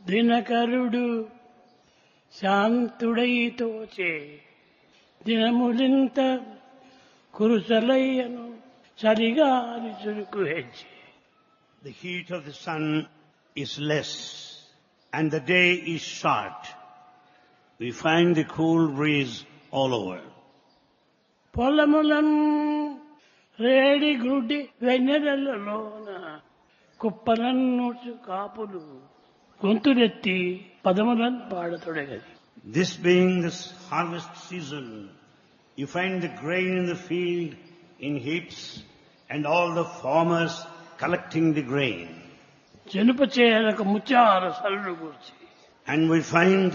దినకరుడు శాంతుడై తోచే దినములింత కురుసలయ్యను చలిగాలి చురుకు హెచ్చి. The heat of the sun is less and the day is short. We find the cool breeze all over. పొలములం రేడి గుడ్డి వెన్నెలలోన కుప్పలన్నూచు కాపులు గొంతులెత్తి పదములను పాడతొడగది. This being this harvest season, you find the grain in the field in heaps and all the farmers collecting the grain. జనుప చేయలకు ముత్యాల సల్లు కూర్చి. And we find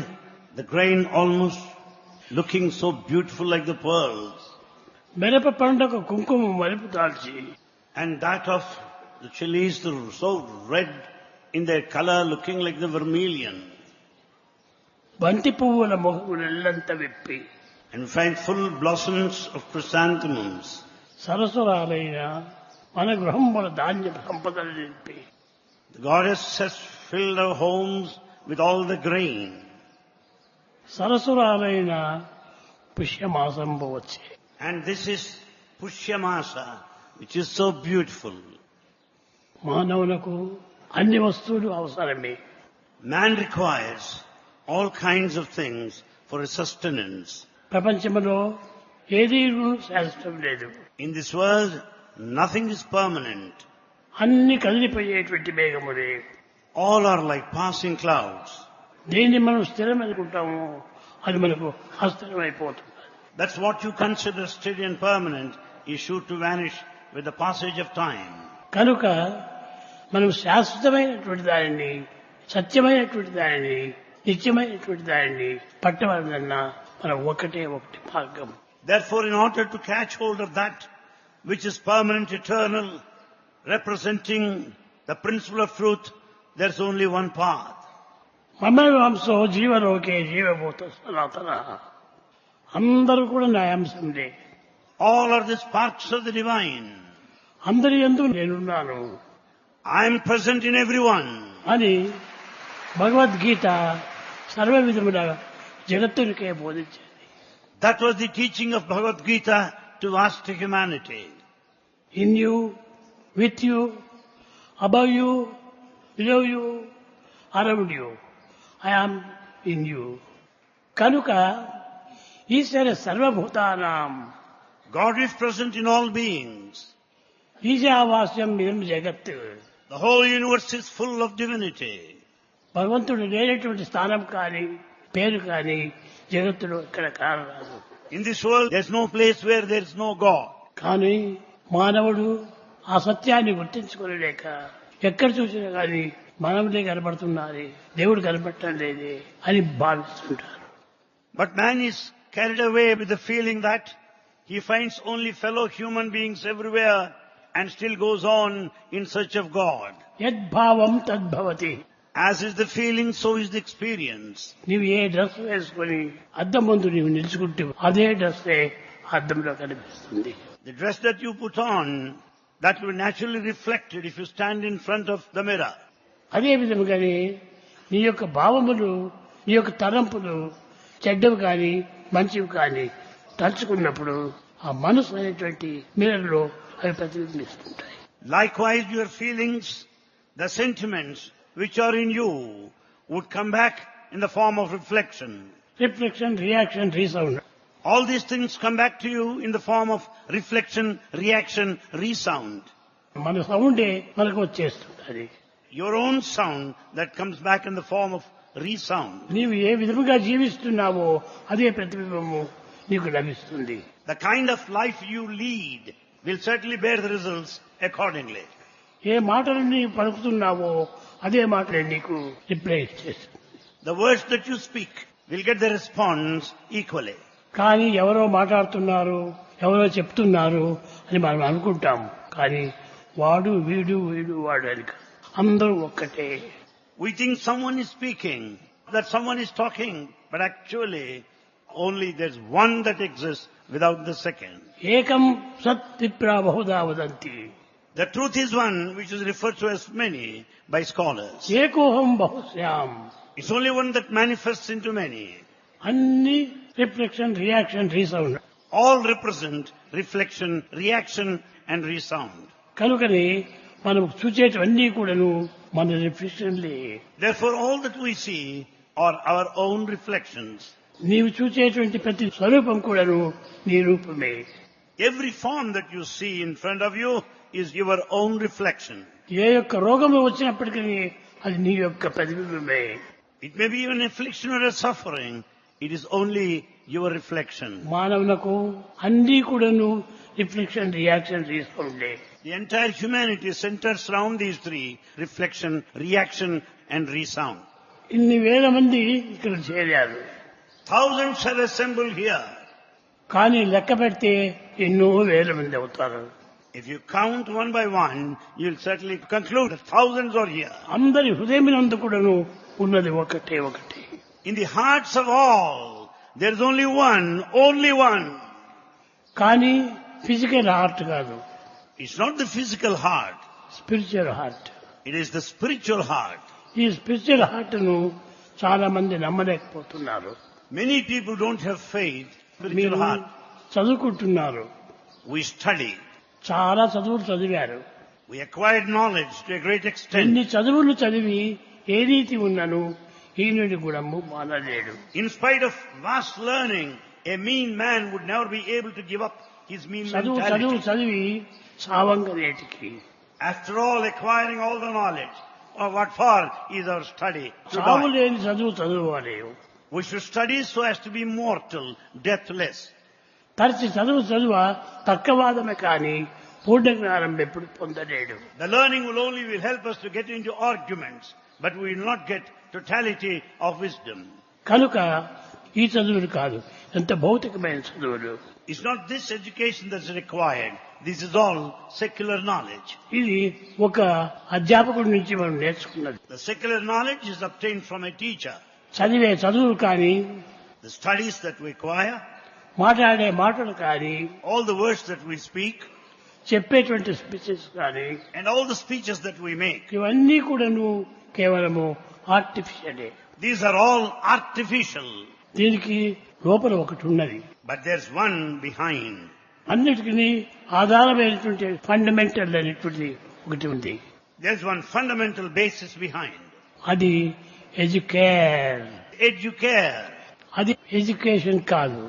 the grain almost looking so beautiful like the pearls. మిరప పంటకు కుంకుమ మలుపు దాల్చి. And that of the chilies are so red in their color, looking like the vermilion. బంతి పువ్వుల మొహములెల్లంత విప్పి. And we find full blossoms of chrysanthemums. సరసురాలైన మన గృహముల ధాన్య సంపదలు నింపి. The goddess has filled our homes with all the grain. సరసురాలైన పుష్యమాసంబు వచ్చే. And this is Pushyamasa, which is so beautiful. మానవులకు అన్ని వస్తువులు అవసరమే. Man requires all kinds of things for his sustenance. ప్రపంచంలో ఏదీ శాశ్వతం లేదు. In this world, nothing is permanent. అన్ని కదిలిపోయేటువంటి మేఘములే. All are like passing clouds. దేన్ని మనం స్థిరమనుకుంటామో అది మనకు అస్థిరమైపోతుంది. That's what you consider steady and permanent is sure to vanish with the passage of time. కనుక మనం శాశ్వతమైనటువంటి దానిని, సత్యమైనటువంటి దానిని, నిత్యమైనటువంటి దానిని పట్టవలనన్నా మనం ఒకటి మార్గం. Therefore, in order to catch hold of that which is permanent, eternal, representing the principle of truth, there's only one path. మమవంశో జీవలోకే జీవభూత సనాతన. అందరూ కూడా నా అంశంలే. All are the sparks of the divine. అందరి యందు నేనున్నాను. I am present in everyone. అని భగవద్గీత సర్వ విధముల జగత్తునికే బోధించింది. That was the teaching of Bhagavad Gita to vast humanity. In you, with you, above you, below you, around you, I am in you. కనుక ఈశ్వర సర్వభూతానాం. God is present in all beings. ఈశావాస్యం ఇదం జగత్. The whole universe is full of divinity. భగవంతుడు లేనటువంటి స్థానం కానీ పేరు కానీ జగత్తులో ఇక్కడ కానరాదు. In this world, there's no place where there's no God. కానీ మానవుడు ఆ సత్యాన్ని గుర్తించుకోలేక ఎక్కడ చూసినా కానీ మనములే కనబడుతున్నారు, దేవుడు కనబడటం లేదే అని భావిస్తుంటారు. But man is carried away with the feeling that he finds only fellow human beings everywhere and still goes on in search of God. యద్భావం తద్భవతి. As is the feeling, so is the experience. నీవు ఏ dress వేసుకొని అద్దం ముందు నీవు నిలుచుకుంటే అదే డ్రెస్సే అద్దంలో కనిపిస్తుంది. The dress that you put on, that will naturally reflected if you stand in front of the mirror. అదే విధముగానే నీ యొక్క భావములు, నీ యొక్క తలంపులు చెడ్డవి కానీ మంచివి కానీ తలుచుకున్నప్పుడు ఆ మనసు అనేటువంటి మిర్రర్లో అవి ప్రతిబింబిస్తుంటాయి. Likewise, your feelings, the sentiments which are in you would come back in the form of reflection. Reflection, reaction, resound. All these things come back to you in the form of reflection, reaction, resound. మన సౌండే మనకు వచ్చేస్తుంది. Your own sound that comes back in the form of resound. నీవు ఏ విధముగా జీవిస్తున్నావో అదే ప్రతిబింబము నీకు లభిస్తుంది. The kind of life you lead will certainly bear the results accordingly. ఏ మాటలు నీవు పలుకుతున్నావో అదే మాటలే నీకు రిప్లై ఇచ్చేస్తుంది. The words that you speak will get the response equally. కానీ ఎవరో మాట్లాడుతున్నారు, ఎవరో చెప్తున్నారు అని మనం అనుకుంటాం. కానీ వాడు వీడు వీడు వాడు అని కాదు. అందరూ ఒక్కటే. We think someone is speaking, that someone is talking, but actually Only there's one that exists without the second. ఏకం సత్ విప్రా Bahuda వదంతి. The truth is one which is referred to as many by scholars. ఏకోహం బహుశ్యాం. It's only one that manifests into many. అన్ని reflection, reaction, resound. All represent reflection, reaction and resound. కనుకని మనం చూచేటివన్నీ కూడాను మన రిఫ్లెక్షన్లే. Therefore all that we see are our own reflections. నీవు చూచేటువంటి ప్రతి స్వరూపం కూడాను నీ రూపమే. Every form that you see in front of you is your own reflection. ఏ యొక్క రోగము వచ్చినప్పటికీ అది నీ యొక్క ప్రతిబింబమే. It may be an affliction or a suffering. It is only your reflection. మానవులకు అన్నీ కూడాను రిఫ్లెక్షన్, రియాక్షన్, రీసౌండ్లే. The entire humanity centers around these three: reflection, reaction and resound. ఇన్ని వేల మంది ఇక్కడ చేరారు. Thousands are assembled here. కానీ లెక్క పెడితే ఎన్నో వేల మంది అవుతారు. If you count one by one, you'll certainly conclude that thousands are here. అందరి హృదయమునందు కూడాను ఉన్నది ఒకటే ఒకటి. In the hearts of all, there is only one. కానీ ఫిజికల్ హార్ట్ కాదు, It's not the physical heart. Spiritual heart. It is the spiritual heart. ఈ spiritual heart ను చాలా మంది నమ్మలేకపోతున్నారు. Many people don't have faith. మీరు Spiritual heart. చదువుకుంటున్నారు, We study. చాలా చదువులు చదివారు. We acquired knowledge to a great extent. ఎన్ని చదువులు చదివి ఏ రీతి ఉన్నను ఈనుడి గుణము మానలేడు. In spite of vast learning, a mean man would never be able to give up his mean mentality. చదివి సావంగ రేటికి. After all, acquiring all the knowledge, what for is our study? To సావు die. లేని చదువుకోవాలి. We should study so as to be mortal, deathless. తరచి చదువ తర్కవాదమే కానీ పూర్ణ జ్ఞానం ఎప్పుడు పొందలేడు. The learning will help us to get into arguments, but we will not get totality of wisdom. కనుక ఈ చదువులు కాదు, ఎంత భౌతికమైన చదువులు. It's not this education that's required. This is all secular knowledge. ఇది ఒక అధ్యాపకుడి నుంచి మనం నేర్చుకున్నది. The secular knowledge is obtained from a teacher. చదివే చదువులు కానీ, The studies that we acquire, మాట్లాడే మాటలు కానీ, all the words that we speak, చెప్పేటువంటి స్పీచెస్ కానీ, and all the speeches that we make, ఇవన్నీ కూడాను కేవలము ఆర్టిఫిషియలే. these are all artificial. దీనికి లోపల ఒకటి ఉన్నది. But there's one behind. అన్నిటికీ ఆధారమైనటువంటి ఫండమెంటల్ అనేటువంటి ఒకటి ఉంది. There's one fundamental basis behind. అది ఎడ్యుకేర్. Educare. అది ఎడ్యుకేషన్ కాదు,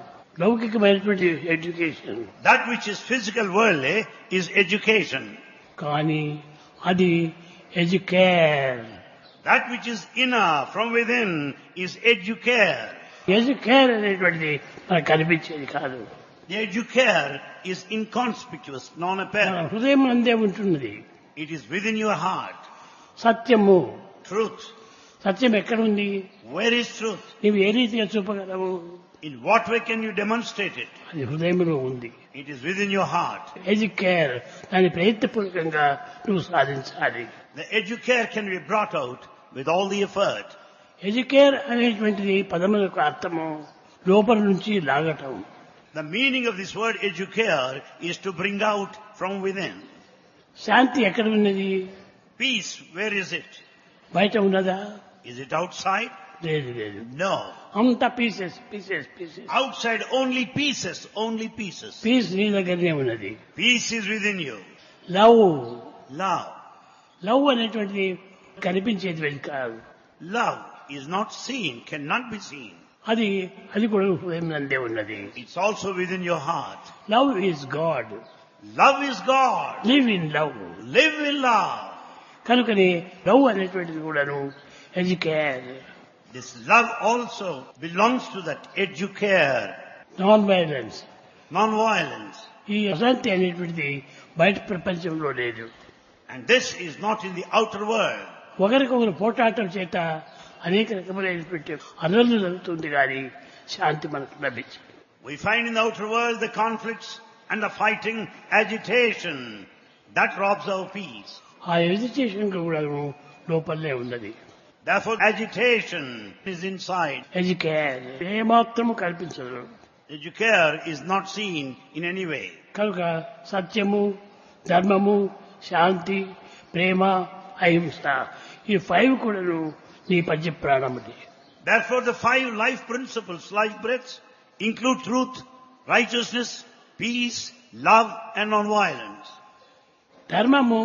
లౌకికమైనటువంటి education. That which is physical worldly is education. కానీ అది educare. That which is inner from within is educare. Educare అనేటువంటిది మనకు కనిపించేది కాదు. The educare is inconspicuous, మన non-apparent. హృదయం అందే ఉంటున్నది. It is within your heart. సత్యము. Truth. సత్యం ఎక్కడుంది? Where is truth? నీవు ఏ రీతిగా చూపగలవు? In what way can you demonstrate it? అది హృదయంలో ఉంది. It is within your heart. Educare దాని ప్రయత్నపూర్వకంగా నువ్వు సాధించాలి. The educare can be brought out with all the effort. Educare అనేటువంటిది పదములకు అర్థము లోపల నుంచి లాగటం. The meaning of this word educare is to bring out from within. శాంతి ఎక్కడ ఉన్నది? Peace, where is it? బయట ఉన్నదా? Is it outside? లేదు. No. అంతా pieces. Outside only pieces, only pieces. Peace నీ దగ్గరనే ఉన్నది. Peace is within you. Love. Love. అనేటువంటిది కనిపించేది కాదు. Love is not seen, cannot be seen. అది కూడా హృదయం నందే ఉన్నది. It's also within your heart. Love is God. Love is God. Live in love. Live in love. కనుకని లవ్ అనేటువంటిది కూడాను educare. This love also belongs to that educare. Non-violence. Non-violence. ఈ అశాంతి అనేటువంటిది బయట ప్రపంచంలో లేదు. And this is not in the outer world. ఒకరికొకరు పోటాటం చేత అనేక రకములైనటువంటి అనర్లు జరుగుతుంది కానీ శాంతి మనకు లభించింది. We find in the outer world the conflicts and the fighting, agitation. That robs our peace. ఆ ఎడ్యుకేషన్ కూడా లోపలనే ఉన్నది. Therefore, agitation is inside. Educare ఏమాత్రము కల్పించదు. Educare is not seen in any way. కనుక సత్యము, ధర్మము, శాంతి, ప్రేమ, అహింస ఈ 5 కూడాను నీ పంచ ప్రాణముది. Therefore, the 5 life principles, life breaths, include truth, righteousness, peace, love, and non-violence. ధర్మము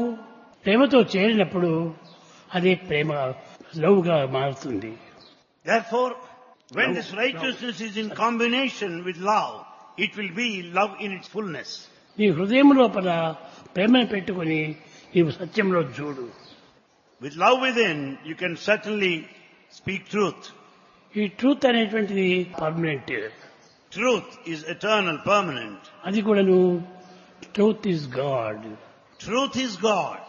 ప్రేమతో చేరినప్పుడు అదే ప్రేమ లవ్గా మారుతుంది. Therefore, when this righteousness is in combination with love, it will be love in its fullness. నీ హృదయం లోపల ప్రేమను పెట్టుకుని నీవు సత్యంలో చూడు. With love within, you can certainly speak truth. ఈ ట్రూత్ అనేటువంటిది permanent. Truth is eternal, permanent. అది కూడాను truth is God. Truth is God.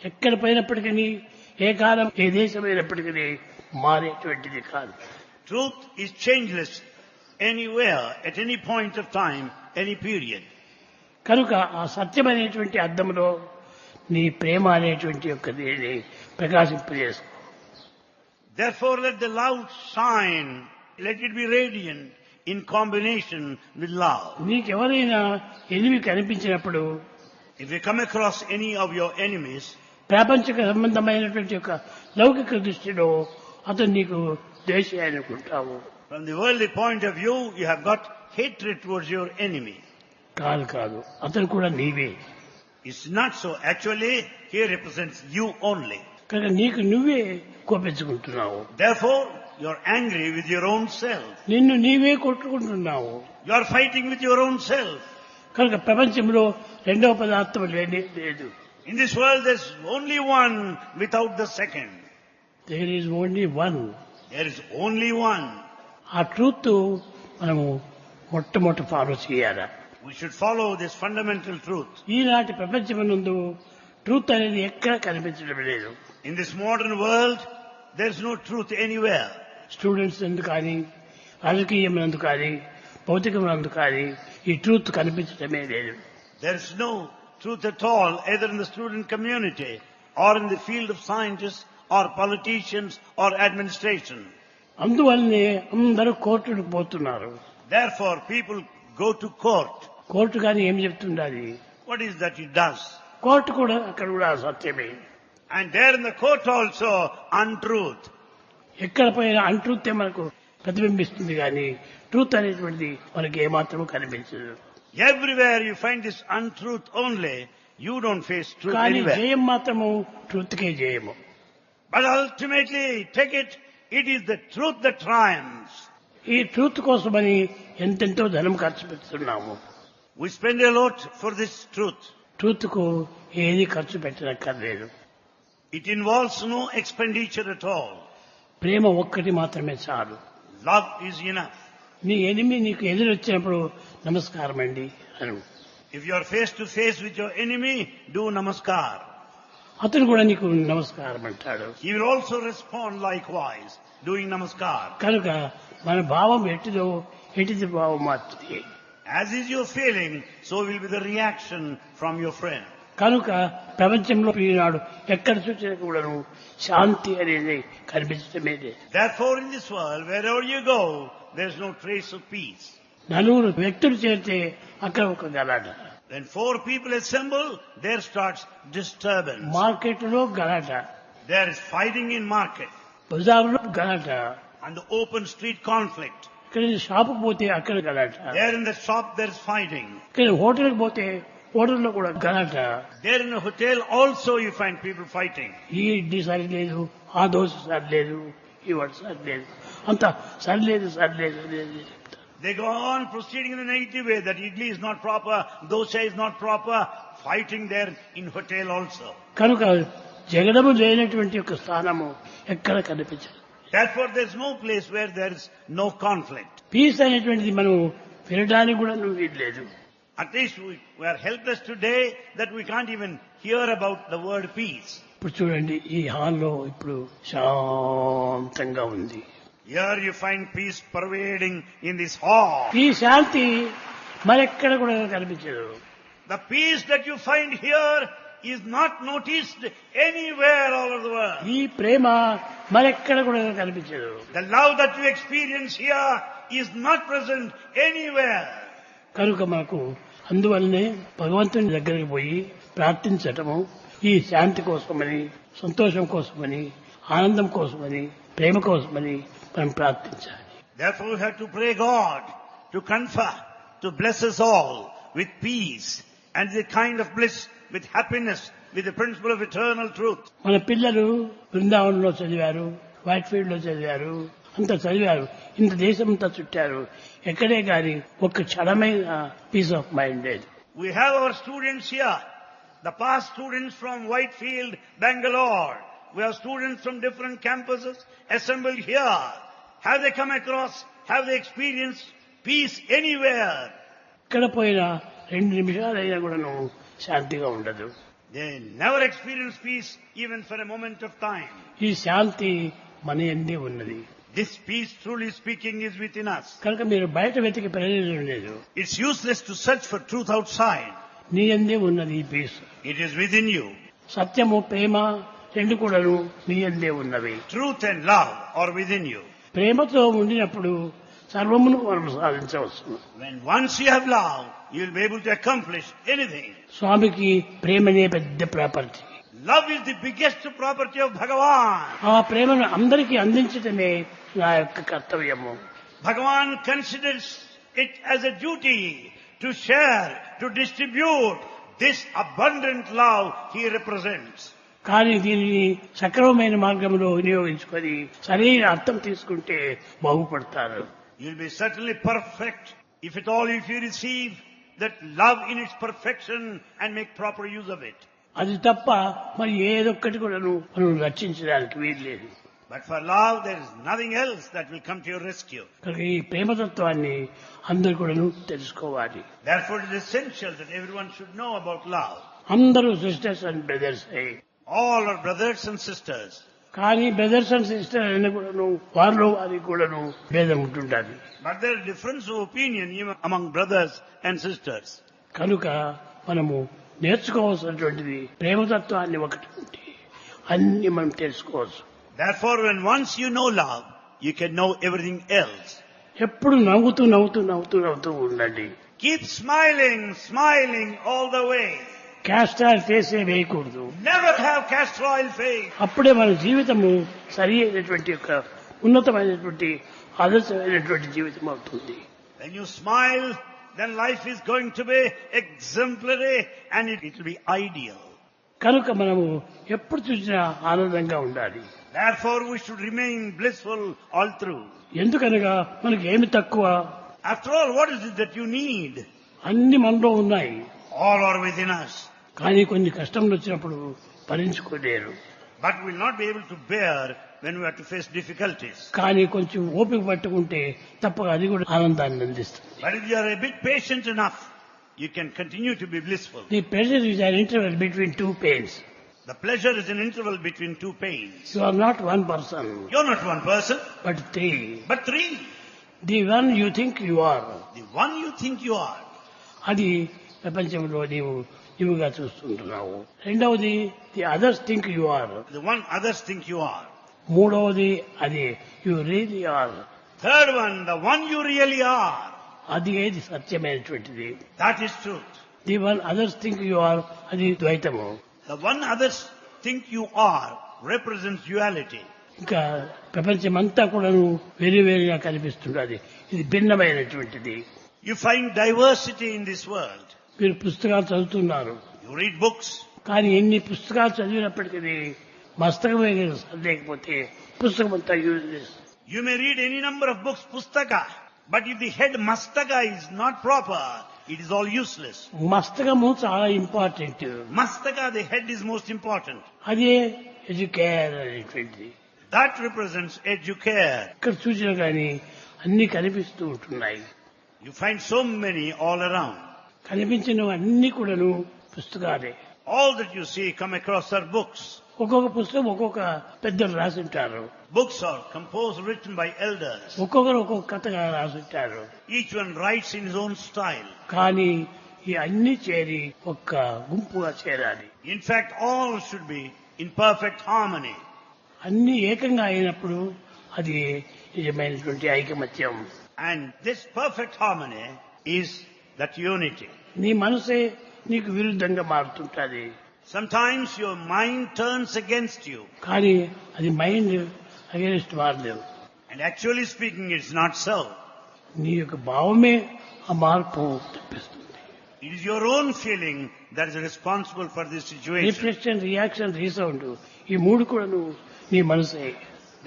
ఎక్కడ పోయినప్పటికీ, ఏ కాలం ఏ దేశమైనప్పటికీ మారేటువంటిది కాదు. Truth is changeless anywhere, at any point of time, any period. కనుక ఆ సత్యం అనేటువంటి అర్థంలో నీ ప్రేమ అనేటువంటి యొక్క దీన్ని ప్రకాశింపజేసుకో. Therefore, let the love shine. Let it be radiant in combination with love. నీకెవరైనా ఎనిమి కనిపించినప్పుడు, If you come across any of your enemies, ప్రాపంచిక సంబంధమైనటువంటి యొక్క లౌకిక దృష్టిలో అతను నీకు ద్వేషి అనుకుంటావు. from the worldly point of view, you have got hatred towards your enemy. కాదు, అతను కూడా నీవే. It's not so. Actually, he represents you only. కనుక నీకు నువ్వే కోపించుకుంటున్నావు. Therefore, you're angry with your own self. నిన్ను నీవే కొట్టుకుంటున్నావు. You're fighting with your own self. కనుక ప్రపంచంలో రెండవ పదార్థం లేదు. In this world, there's only one without the second. There is only one. There is only one. ఆ ట్రూత్ మనము మొట్టమొదటి ఫాలో చేయాలి. We should follow this fundamental truth. ఈనాటి ప్రపంచమునందు ట్రూత్ అనేది ఎక్కడ కనిపించడం లేదు. In this modern world, there's no truth anywhere. Students నందు కానీ, రాజకీయం నందు కానీ, భౌతికం నందు కానీ ఈ ట్రూత్ కనిపించడమే లేదు. There's no truth at all, either in the student community or in the field of scientists or politicians or administration. అందువల్లనే అందరూ కోర్టుకు పోతున్నారు. Therefore, people go to court. Court కానీ ఏం చెప్తుండాలి? What is that it does? Court కూడా అక్కడ కూడా సత్యమే. And there in the court also, untruth. ఎక్కడ పోయినా అంట్రూతే మనకు ప్రతిబింబిస్తుంది కానీ ట్రూత్ అనేటువంటిది మనకి ఏమాత్రము కనిపించదు. Everywhere you find this untruth only. You don't face truth కానీ anywhere. జయం మాత్రము ట్రూత్కే జయము. But ultimately, take it, it is the truth that triumphs. ఈ ట్రూత్ కోసమని ఎంతెంతో ధనం ఖర్చు పెడుతున్నాము. We spend a lot for this truth. Truth కు ఏది ఖర్చు పెట్టనక్కర్లేదు. It involves no expenditure at all. ప్రేమ ఒక్కటి మాత్రమే చాలు. Love is enough. నీ ఎనిమి నీకు ఎదురొచ్చినప్పుడు నమస్కారం అండి అను. If you are face to face with your enemy, do namaskar. అతను కూడా నీకు నమస్కారం అంటాడు. He will also respond likewise, doing namaskar. కనుక మన భావం ఎటిది భావం మాత్రమే. As is your feeling, so will be the reaction from your friend. కనుక ప్రపంచంలో ఈనాడు ఎక్కడ చూసినా కూడాను శాంతి అనేది కనిపించడమే లేదు. Therefore, in this world, wherever you go, there is no trace of peace. నలుగురు వ్యక్తులు చేరితే అక్కడ ఒక గలాట. When 4 people assemble, there starts disturbance. మార్కెట్లో గలాట, There is fighting in market బజార్లో గలాట, and the open street conflict. ఇక్కడ షాపుకు పోతే అక్కడ గలాట, There in the shop, there is fighting. ఇక్కడ హోటల్కి పోతే హోటల్లో కూడా గలాట. There in a hotel also you find people fighting. ఈ ఇడ్లీ సరిలేదు, ఆ దోశ సరిలేదు, ఈ వడ సరిలేదు, అంత సరిలేదు సరిలేదు అనేది చెప్తారు. They go on proceeding in a negative way that idli is not proper, dosha is not proper, fighting there in hotel also. కనుక జగడము లేనటువంటి ఒక స్థానము ఎక్కడ కనిపించదు. Therefore there is no place where there is no conflict. Peace అనేటువంటిది మనం వినడానికి కూడా నువ్వు లేదు. At least we are helpless today that we can't even hear about the word peace. ఇప్పుడు చూడండి, ఈ హాల్లో ఇప్పుడు శాంతంగా ఉంది. Here you find peace pervading in this hall. ఈ శాంతి మరెక్కడ కూడా కనిపించదు. The peace that you find here is not noticed anywhere all over the world. ఈ ప్రేమ మరెక్కడ కూడా కనిపించదు. The love that you experience here is not present anywhere. కనుక మనకు అందువల్లనే భగవంతుని దగ్గరికి పోయి ప్రార్థించటము ఈ శాంతి కోసమని, సంతోషం కోసమని, ఆనందం కోసమని, ప్రేమ కోసమని మనం ప్రార్థించాలి. Therefore we have to pray God to confer, to bless us all with peace and the kind of bliss with happiness, with the principle of eternal truth. మన పిల్లలు బృందావనంలో చదివారు, వైట్ ఫీల్డ్ లో చదివారు, అంత చదివారు, ఇంత దేశం అంతా చుట్టారు, ఎక్కడే గాని ఒక్క క్షణమైన పీస్ ఆఫ్ మైండ్ లేదు. We have our students here, the past students from Whitefield, Bangalore. We have students from different campuses assembled here. Have they come across, have they experienced peace anywhere? ఎక్కడ పోయినా 2 నిమిషాలైనా కూడాను శాంతిగా ఉండదు. They never experience peace even for a moment of time. ఈ శాంతి మన యందే ఉన్నది. This peace, truly speaking, is within us. కనుక మీరు బయట వెతికి ప్రయోజనం లేదు. It's useless to search for truth outside. నీ యందే ఉన్నది ఈ piece. It is within you. సత్యము, ప్రేమ రెండు కూడాను నీ యందే ఉన్నవి. Truth and love are within you. ప్రేమతో ఉండినప్పుడు సర్వమును మనం సాధించవచ్చు. When once you have love, you will be able to accomplish anything. స్వామికి ప్రేమనే పెద్ద property. Love is the biggest property of Bhagavan. ఆ ప్రేమను అందరికీ అందించటమే నా యొక్క కర్తవ్యము. Bhagavan considers it as a duty to share, to distribute this abundant love he represents. కానీ దీనిని సక్రమమైన మార్గంలో వినియోగించుకొని సరైన అర్థం తీసుకుంటే బాగుపడతారు. You'll be certainly perfect if at all if you receive that love in its perfection and make proper use of it. అది తప్ప మరి ఏదొక్కటి కూడాను మనం రక్షించడానికి వీల్లేదు. But for love there is nothing else that will come to your rescue. కనుక ఈ ప్రేమతత్వాన్ని అందరూ కూడాను తెలుసుకోవాలి. Therefore it is essential that everyone should know about love. అందరూ sisters and brothers. All are brothers and sisters. కానీ brothers and sister అని కూడాను వారిలో వారికి కూడాను భేదం ఉంటుండాలి. But there is difference of opinion even among brothers and sisters. కనుక మనము నేర్చుకోవాల్సినటువంటిది ప్రేమతత్వాన్ని ఒకటి ఉంటే అన్ని మనం తెలుసుకోవచ్చు. Therefore when once you know love, you can know everything else. ఎప్పుడు నవ్వుతూ నవ్వుతూ నవ్వుతూ నవ్వుతూ ఉండండి. Keep smiling, smiling all the way. క్యాస్టర్ ఫేసే వేయకూడదు. Never have castor oil face. అప్పుడే మన జీవితము సరి అయినటువంటి ఒక ఉన్నతమైనటువంటి ఆదర్శమైనటువంటి జీవితం అవుతుంది. When you smile, then life is going to be exemplary and it will be ideal. కనుక మనము ఎప్పుడు చూసినా ఆనందంగా ఉండాలి. Therefore we should remain blissful all through. ఎందుకనగా మనకి ఏమి తక్కువ? After all, what is it that you need? అన్ని మనలో ఉన్నాయి. All are within us. కానీ కొన్ని కష్టములు వచ్చినప్పుడు భరించుకోలేరు. But we will not be able to bear when we have to face difficulties. కానీ కొంచెం ఓపిక పట్టుకుంటే తప్పక అది కూడా ఆనందాన్ని అందిస్తుంది. But if you are a bit patient enough, you can continue to be blissful. The pleasure is an interval between two pains. The pleasure is an interval between two pains. You are not one person, You are not one person, but three. but three. The one you think you are, The one you think you are. అది ప్రపంచంలో నీవుగా చూస్తుంటున్నావు. రెండవది the others think you are. The one others think you are. మూడవది అది you really are. Third one, the one you really are. అది ఏది సత్యమైనటువంటిది. That is truth. The one others think you are అది ద్వైతము. The one others think you are represents duality. ఇంకా ప్రపంచమంతా కూడా వేరు వేరుగా కనిపిస్తున్నది. ఇది భిన్నమైనటువంటిది. You find diversity in this world. మీరు పుస్తకాలు చదువుతున్నారు. You read books. కానీ ఎన్ని పుస్తకాలు చదివినప్పటికీ మస్తకమే లేకపోతే పుస్తకం అంతా useless. You may read any number of books, pustaka, but if the head mastaka is not proper, it is all useless. మస్తకము చాలా important. Mastaka, the head, is most important. అదే educare అనేటువంటిది. That represents educare. ఇక్కడ చూసినా కానీ అన్ని కనిపిస్తూ ఉంటున్నాయి. You find so many all around. కనిపించినవి అన్ని కూడాను పుస్తకాలే. All that you see come across are books. ఒక్కొక్క పుస్తకం ఒక్కొక్క పెద్దలు రాసింటారు. Books are composed, written by elders. ఒక్కొక్కరు ఒక్కొక్క కథగా రాసింటారు. Each one writes in his own style. కానీ ఈ అన్ని చేరి ఒక్క గుంపుగా చేరాలి. In fact, all should be in perfect harmony. అన్ని ఏకంగా అయినప్పుడు అది నిజమైనటువంటి ఐకమత్యం. And this perfect harmony is that unity. నీ మనసే నీకు విరుద్ధంగా మారుతుంటది. Sometimes your mind turns against you. కానీ అది మైండ్ అగేన్స్ట్ మారలేదు. And actually speaking, it's not so. నీ యొక్క భావమే ఆ మార్పు తెప్పిస్తుంది. It is your own feeling that is responsible for this situation. Reflection, reaction, resound ఈ మూడు కూడా నీ మనసే.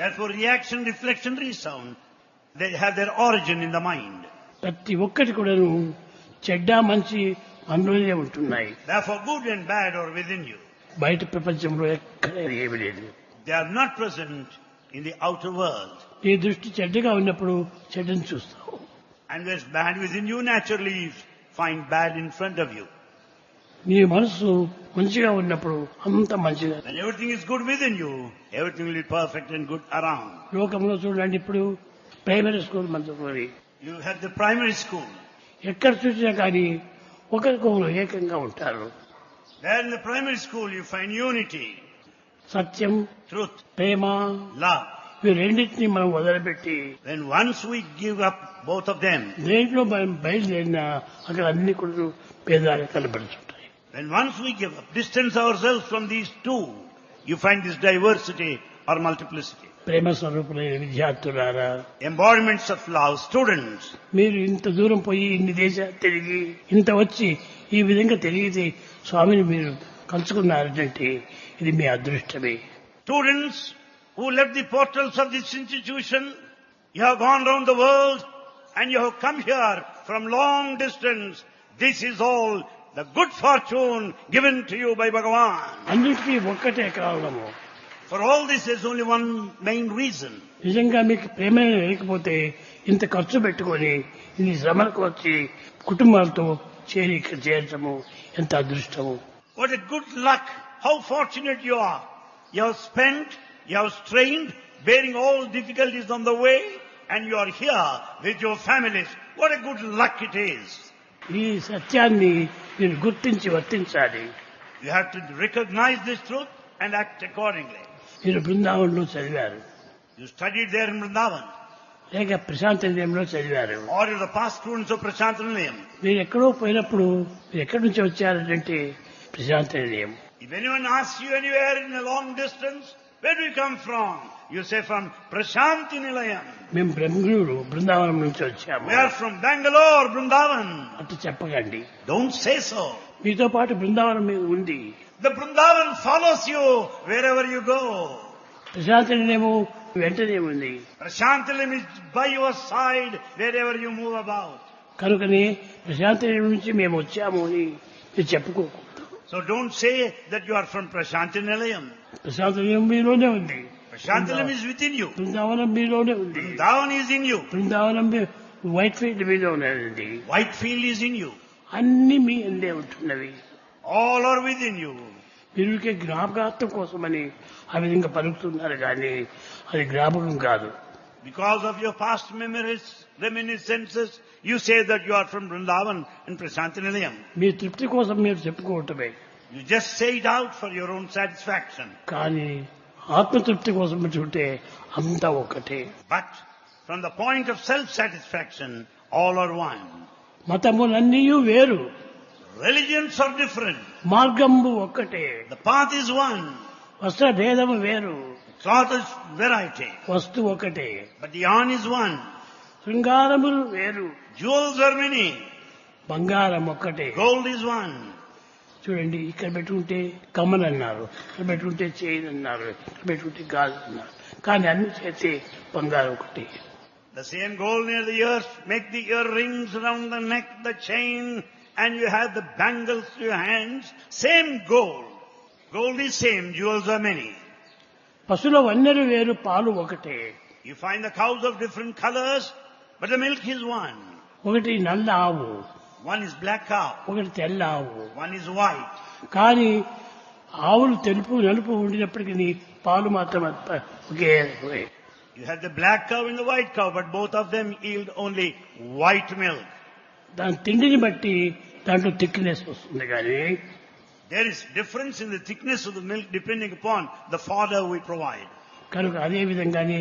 Therefore, reaction, reflection, resound, they have their origin in the mind. ప్రతి ఒక్కటి కూడా చెడ్డ మంచి మనలోనే ఉంటున్నాయి. Therefore, good and bad are within you. బయట ప్రపంచంలో ఎక్కడ ఏమీ లేదు. They are not present in the outer world. నీ దృష్టి చెడ్డగా ఉన్నప్పుడు చెడ్డను చూస్తావు. And there's bad within you, naturally you find bad in front of you. నీ మనసు మంచిగా ఉన్నప్పుడు అంత మంచిగా. When everything is good within you, everything will be perfect and good around. లోకంలో చూడండి, ఇప్పుడు ప్రైమరీ స్కూల్ మంత్రి You have the primary school. ఎక్కడ చూసినా కానీ ఒకరికొకరు ఏకంగా ఉంటారు. There in the primary school you find unity, Satyam, truth, Prema, love. ఇవి రెండింటినీ మనం వదిలిపెట్టి When once we give up both of them, దేంట్లో మనం బయలుదేరినా అక్కడ అన్ని కూడా భేదాలు కనబడుతుంటాయి. when once we give up, distance ourselves from these two, you find this diversity or multiplicity. ప్రేమ స్వరూపులైన విద్యార్థులారా, Embodiments of love, students. మీరు ఇంత దూరం పోయి ఇన్ని దేశాలు తిరిగి ఇంత వచ్చి ఈ విధంగా తిరిగితే స్వామిని మీరు కలుసుకున్నారంటే ఇది మీ అదృష్టమే. Students who left the portals of this institution, you have gone round the world and you have come here from long distance. This is all the good fortune given to you by Bhagavan. అన్నిటికీ ఒక్కటే కారణము. For all this is only one main reason. నిజంగా మీకు ప్రేమ లేకపోతే ఇంత ఖర్చు పెట్టుకొని ఇన్ని శ్రమలకు వచ్చి కుటుంబాలతో చేరి ఇక్కడ చేర్చము ఎంత అదృష్టము. What a good luck. How fortunate you are. You have spent, you have strained, bearing all difficulties on the way, and you are here with your families. What a good luck it is. ఈ సత్యాన్ని మీరు గుర్తించి వర్తించాలి. You have to recognize this truth and act accordingly. మీరు బృందావనంలో చదివారు, You studied there in Vrindavan, లేక ప్రశాంత నిలయంలో చదివారు. or you're the past students of Prashant Nilayam. మీరు ఎక్కడో పోయినప్పుడు మీరు ఎక్కడి నుంచి వచ్చారంటే ప్రశాంత నిలయం. If anyone asks you anywhere in a long distance, where do you come from? You say from Prashanti Nilayam. మేము బెంగళూరు బృందావనం నుంచి వచ్చాము. We are from Bangalore, Vrindavan. అట్లా చెప్పకండి. Don't say so. మీతో పాటు బృందావనం మీద ఉంది. The Vrindavan follows you wherever you go. ప్రశాంత నిలయము వెంటనే ఉంది. Prashantilim is by your side wherever you move about. కనుకనే ప్రశాంత నిలయం నుంచి మేము వచ్చాము అని మీరు చెప్పుకోకూడదు. So don't say that you are from Prashanti Nilayam. ప్రశాంత నిలయం మీలోనే ఉంది. Prashantilim is within you. Brindavanam మీలోనే ఉంది. Vrindavan is in you. Brindavanam white field మీద ఉన్నది. Whitefield is in you. అన్ని మీ అందే ఉంటున్నవి. All are within you. వీరికి జ్ఞాపకార్థం కోసమని ఆ విధంగా పలుకుతున్నారు కానీ అది జ్ఞాపకం కాదు. Because of your past memories, reminiscences, you say that you are from Vrindavan and Prashanti Nilayam. మీ తృప్తి కోసం మీరు చెప్పుకోవటమే. You just say it out for your own satisfaction. కానీ ఆత్మతృప్తి కోసం చూస్తే అంతా ఒక్కటే. But from the point of self-satisfaction, all are one. మతములన్నీ వేరు, Religions are different. మార్గంబు ఒక్కటే. The path is one. వస్త్ర భేదము వేరు, Cloth is variety. వస్తువు ఒకటే. But the yarn is one. శృంగారములు వేరు, Jewels are many. బంగారం ఒక్కటే. Gold is one. చూడండి, ఇక్కడ పెట్టుకుంటే కమ్మలు అన్నారు, ఇక్కడ పెట్టుకుంటే చైన్ అన్నారు, ఇక్కడ పెట్టుకుంటే గాజు అన్నారు, కానీ అన్ని చేస్తే బంగారం ఒకటి. The same gold near the ears, make the earrings around the neck, the chain, and you have the bangles to your hands. Same gold. Gold is same, jewels are many. పశువుల వన్నెలు వేరు, పాలు ఒకటే. You find the cows of different colors, but the milk is one. ఒకటి నల్ల ఆవు, One is black cow, ఒకటి తెల్ల ఆవు. one is white. కానీ ఆవులు తెలుపు నలుపు ఉండినప్పటికీ పాలు మాత్రం ఒకే. You have the black cow and the white cow, but both of them yield only white milk. దాని తిండిని బట్టి దాంట్లో థిక్నెస్ వస్తుంది కానీ There is difference in the thickness of the milk depending upon the fodder we provide. కనుక అదే విధంగానే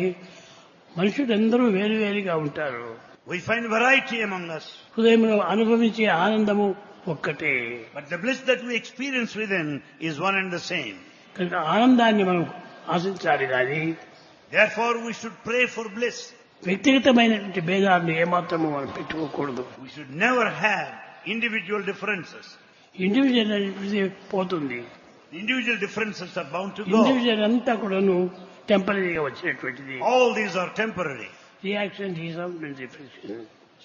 మనుషులందరూ వేరువేరుగా ఉంటారు. We find variety among us. హృదయంలో అనుభవించే ఆనందము ఒక్కటే. But the bliss that we experience within is one and the same. కనుక ఆనందాన్ని మనం ఆశించాలి కానీ Therefore we should pray for bliss. వ్యక్తిగతమైనటువంటి భేదాలను ఏమాత్రము మనం పెట్టుకోకూడదు. We should never have individual differences. Individual అనేది పోతుంది. Individual differences are bound to go. Individual అంతా కూడాను టెంపరీగా వచ్చినటువంటిది. All these are temporary. Reaction resound and reflection.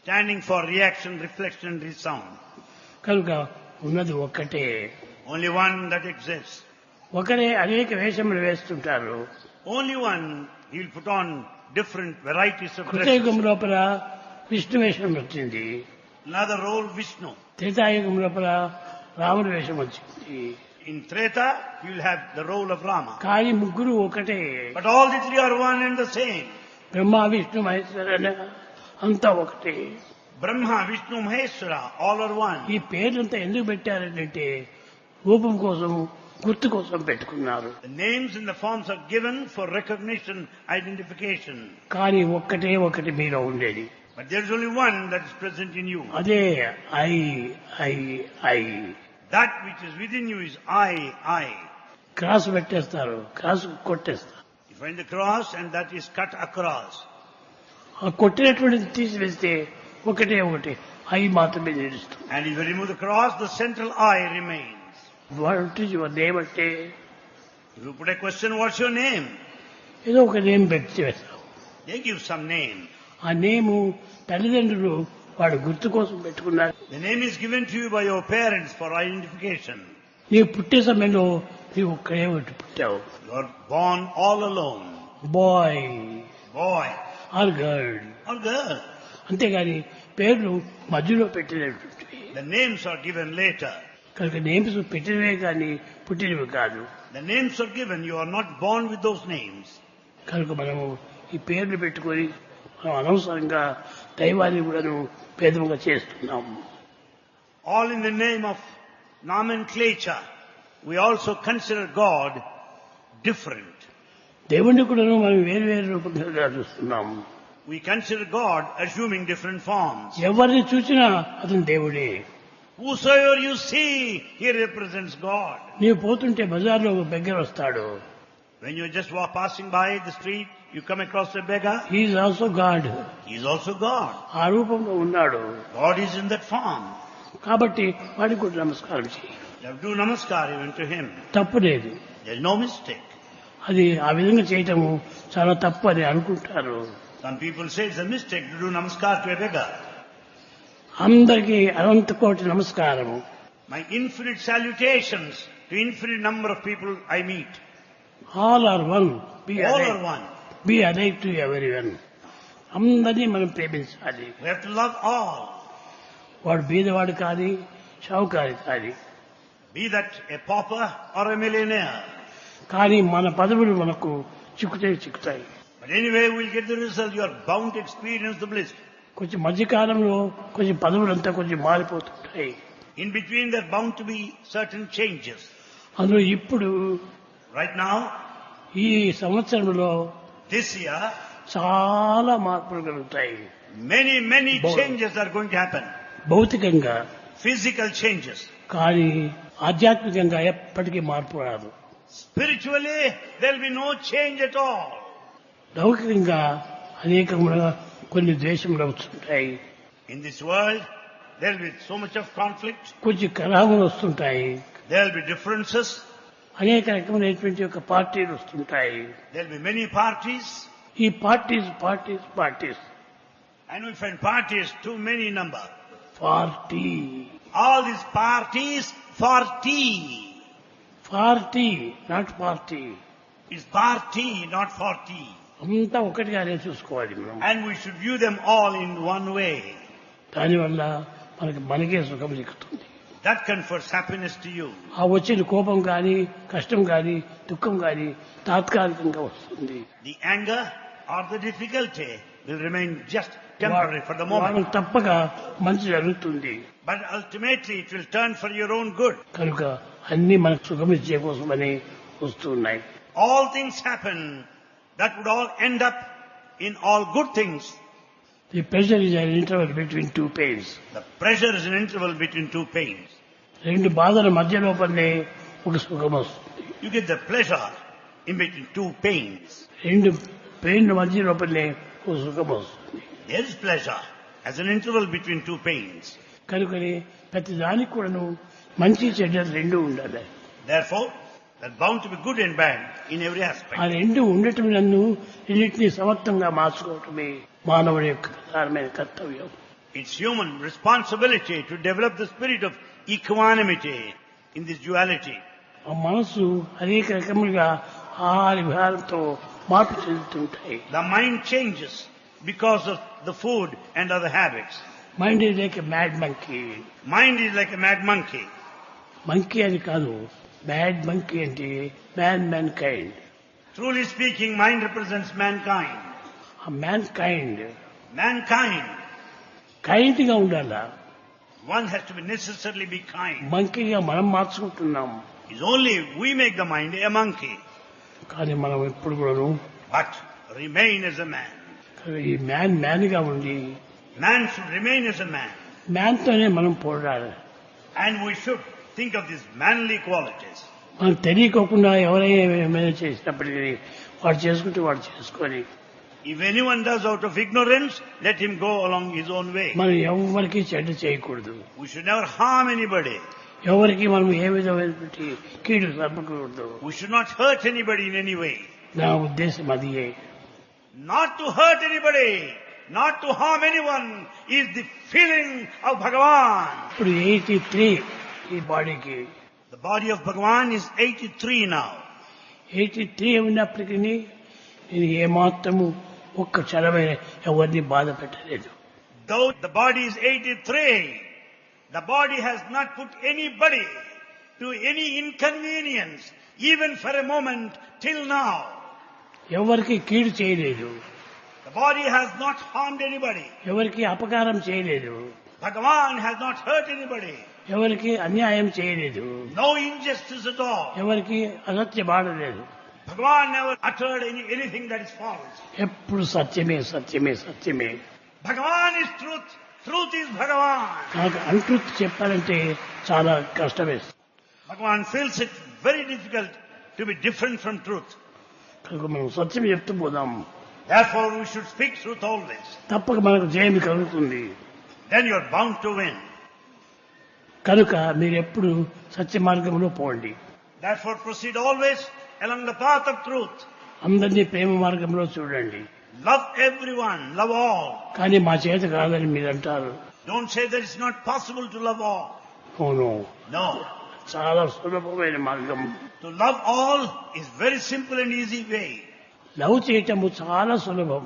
Standing for reaction, reflection and resound. కనుక ఉన్నది ఒక్కటే. Only one that exists. ఒకరే అనేక వేషములు వేస్తుంటారు. Only one, he will put on different varieties of కృతయుగం dresses. లోపల విష్ణు వేషం వచ్చింది. Another role Vishnu. త్రేతాయుగం లోపల రాముడి వేషం వచ్చింది. In Treta, you will have the role of Rama. కానీ ముగ్గురు ఒకటే. But all the three are one and the same. Brahma Vishnu Maheshwara అంతా ఒకటే. Brahma, Vishnu, Maheshwara, all are one. ఈ పేర్లంతా ఎందుకు పెట్టారంటే రూపం కోసం గుర్తు కోసం పెట్టుకున్నారు. The names and the forms are given for recognition, identification. కానీ ఒక్కటే ఒకటి మీలో ఉండేది. But there is only one that is present in you. అదే I I I. That which is within you is I. Cross పెట్టేస్తారు, cross కొట్టేస్తారు. You find the cross and that is cut across. ఆ కొట్టినటువంటిది తీసివేస్తే ఒకటే ఒకటి I మాత్రమే నిలుస్తుంది. And if you remove the cross, the central I remains. What is your name అంటే If you put a question, what's your name? ఏదో ఒక name పెట్టి వేస్తాం. They give some name. ఆ నేము తల్లిదండ్రులు వాడు గుర్తు కోసం పెట్టుకున్నారు. The name is given to you by your parents for identification. నీవు పుట్టే సమయంలో నీవు ఒక్కడే ఒకటి పుట్టావు. You are born all alone. Boy Boy or girl. or girl. అంతేగాని పేర్లు మధ్యలో పెట్టినటువంటివి. The names are given later. కనుక నేమ్స్ పెట్టినవే కానీ పుట్టినవి కాదు. The names are given. You are not born with those names. కనుక మనము ఈ పేర్లు పెట్టుకొని మనం అనవసరంగా దైవాన్ని కూడాను భేదముగా చేస్తున్నాము. All in the name of nomenclature. We also consider God different. దేవుణ్ణి కూడాను మనం వేరు వేరు రూపంగా చూస్తున్నాము. We consider God assuming different forms. ఎవరిని చూసినా అతను దేవుడే. Whosoever you see, he represents God. నీవు పోతుంటే బజార్లో ఒక బెగ్గర వస్తాడు. When you just walk passing by the street, you come across a beggar. He is also God. He is also God. ఆ రూపంలో ఉన్నాడు. God is in that form. కాబట్టి వాడికి కూడా నమస్కారం చేయి. You have to do namaskar even to him. తప్పు లేదు. There is no mistake. అది ఆ విధంగా చేయటము చాలా తప్పు అని అనుకుంటారు. Some people say it's a mistake to do namaskar to a beggar. అందరికీ అనంత కోటి నమస్కారము. My infinite salutations to infinite number of people I meet. All are one. All are one. Be alike to everyone. అందరినీ మనం ప్రేమించాలి. We have to love all. వాడు బీదవాడు కాని షావుకారి కాని. Be that a pauper or a millionaire. కానీ మన పదవులు మనకు చిక్కుతాయి. But anyway, we'll get the result. You are bound to experience the bliss. కొంచెం మధ్యకాలంలో కొంచెం పదవులంతా కొంచెం మారిపోతుంటాయి. In between, there are bound to be certain changes. అందులో ఇప్పుడు Right now, ఈ సంవత్సరంలో this year, చాలా మార్పులు కలుగుతాయి. many Boy. changes are going to happen. భౌతికంగా. Physical changes. కానీ ఆధ్యాత్మికంగా ఎప్పటికీ మార్పు రాదు. Spiritually, there will be no change at all. లౌకికంగా అనేకముగా కొన్ని ద్వేషములు వస్తుంటాయి. In this world, there will be so much of conflict. కొంచెం కలహములు వస్తుంటాయి. There will be differences. అనేక రకమైనటువంటి యొక్క పార్టీలు వస్తుంటాయి. There will be many parties. ఈ parties And we find parties too many in number. Party All these parties for tea. Not party. It's party, not for tea. అంతా ఒకటిగానే చూసుకోవాలి మనం. And we should view them all in one way. దానివల్ల మనకే సుఖం చిక్కుతుంది. That confers happiness to you. ఆ వచ్చిన కోపం కానీ కష్టం కానీ దుఃఖం కానీ తాత్కాలికంగా వస్తుంది. The anger or the difficulty will remain just temporary for the moment. వాళ్ళకు తప్పక మంచి జరుగుతుంది. But ultimately it will turn for your own good. కనుక అన్ని మనకు సుఖమిచ్చే కోసమని వస్తున్నాయి. All things happen that would all end up in all good things. The pressure is an interval between two pains. The pressure is an interval between two pains. రెండు బాధల మధ్య లోపలనే ఒక సుఖం వస్తుంది. You get the pleasure in between two pains. రెండు పెయిన్ల మధ్య లోపలనే ఒక సుఖం వస్తుంది. There is pleasure as an interval between two pains. కనుకని ప్రతి దానికి కూడాను మంచి చెడ్డ రెండు ఉండాలి. Therefore, there's bound to be good and bad in every aspect. ఆ రెండు ఉండటం నన్ను రెండింటినీ సమర్థంగా మార్చుకోవటమే మానవుడి యొక్క ప్రధానమైన కర్తవ్యం. It's human responsibility to develop the spirit of equanimity in this duality. ఆ మనసు అనేక రకములుగా ఆహార విహారంతో మార్పు చెందుతుంటాయి. The mind changes because of the food and other habits. Mind is like a mad monkey. Mind is like a mad monkey. Monkey అని కాదు, mad monkey అంటే man kind. Truly speaking, mind represents mankind. ఆ man kind Mankind. Kind గా ఉండాలా. One has to be necessarily be kind. మంకీగా మనం మార్చుకుంటున్నాం. It's only we make the mind a monkey. కానీ మనం ఎప్పుడు కూడాను But remain as a man. ఈ man గా ఉండి Man should remain as a man. Man తోనే మనం పోరాడాలి. And we should think of these manly qualities. మనకు తెలియకోకుండా ఎవరైనా ఏమైనా చేసినప్పటికీ వాడు చేసుకుంటే వాడు చేసుకొని If anyone does out of ignorance, let him go along his own way. మనం ఎవరికి చెడ్డ చేయకూడదు. We should never harm anybody. ఎవరికి మనం ఏ విధమైనటువంటి కీడు జరపకూడదు. We should not hurt anybody in any way. నా ఉద్దేశం అదియే. Not to hurt anybody, not to harm anyone is the feeling of Bhagavan. ఇప్పుడు 83 ఈ బాడీకి. The body of Bhagavan is 83 now. 83 ఉన్నప్పటికీ నేను ఏమాత్రము ఒక్క క్షణమైన ఎవరిని బాధ పెట్టలేదు. Though the body is 83, the body has not put anybody to any inconvenience, even for a moment till now. ఎవరికి కీడు చేయలేదు. The body has not harmed anybody. ఎవరికి అపకారం చేయలేదు. Bhagavan has not hurt anybody. ఎవరికి అన్యాయం చేయలేదు. No injustice at all. ఎవరికి అసత్యమాడలేదు. Bhagavan never uttered anything that is false. ఎప్పుడు సత్యమే సత్యమే సత్యమే. Bhagavan is truth. Truth is Bhagavan. నాకు అంట్రుత్ చెప్పాలంటే చాలా కష్టమే. Bhagavan feels it very difficult to be different from truth. కనుక మనం సత్యం చెప్తూ పోదాం. Therefore we should speak truth always. తప్పక మనకు జయం కలుగుతుంది. Then you are bound to win. కనుక మీరు ఎప్పుడు సత్య మార్గంలో పోండి. Therefore proceed always along the path of truth. అందరినీ ప్రేమ మార్గంలో చూడండి. Love everyone, love all. కానీ మా చేత కాదని మీరు అంటారు. Don't say that it's not possible to love all. అవును, No. చాలా సులభమైన మార్గం. To love all is very simple and easy way. Love చేయటము చాలా సులభం.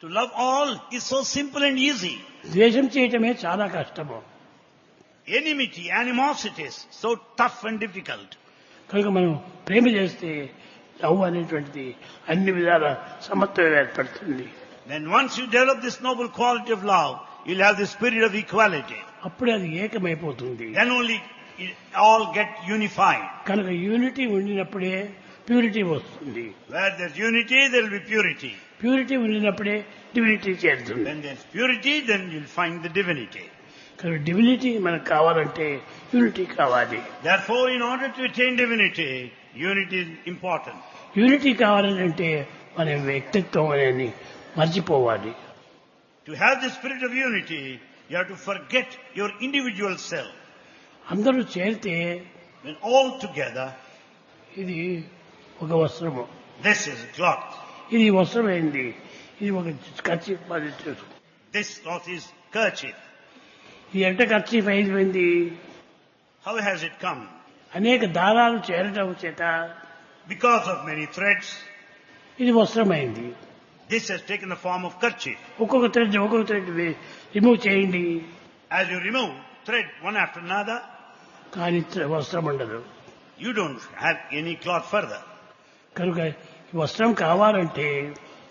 To love all is so simple and easy. ద్వేషం చేయటమే చాలా కష్టము. Enmity, animosity is so tough and difficult. కనుక మనం ప్రేమ చేస్తే లవ్ అనేటువంటిది అన్ని విధాల సమత్వం ఏర్పడుతుంది. Then once you develop this noble quality of love, you'll have the spirit of equality. అప్పుడే అది ఏకమైపోతుంది. Then only it all get unified. కనుక యూనిటీ ఉండినప్పుడే ప్యూరిటీ వస్తుంది. Where there's unity, there will be purity. Purity ఉండినప్పుడే divinity చేరుతుంది. When there's purity, then you'll find the divinity. కనుక divinity మనకు కావాలంటే యూనిటీ కావాలి. Therefore, in order to attain divinity, unity is important. Unity కావాలంటే మన వ్యక్తిత్వం అనేది మర్చిపోవాలి. To have the spirit of unity, you have to forget your individual self. అందరూ చేరితే When all together, ఇది ఒక వస్త్రము, this is a cloth. ఇది వస్త్రమైంది, ఇది ఒక kerchief బాధించు. This cloth is kerchief. ఈ ఎంట కర్చీఫ్ అయిపోయింది. How has it come? అనేక దారాలు చేరటం చేత Because of many threads, ఇది వస్త్రమైంది. this has taken the form of kerchief. ఒక్కొక్క థ్రెడ్ రిమూవ్ చేయండి. As you remove thread one after another, కానీ వస్త్రం ఉండదు. you don't have any cloth further. కనుక ఈ వస్త్రం కావాలంటే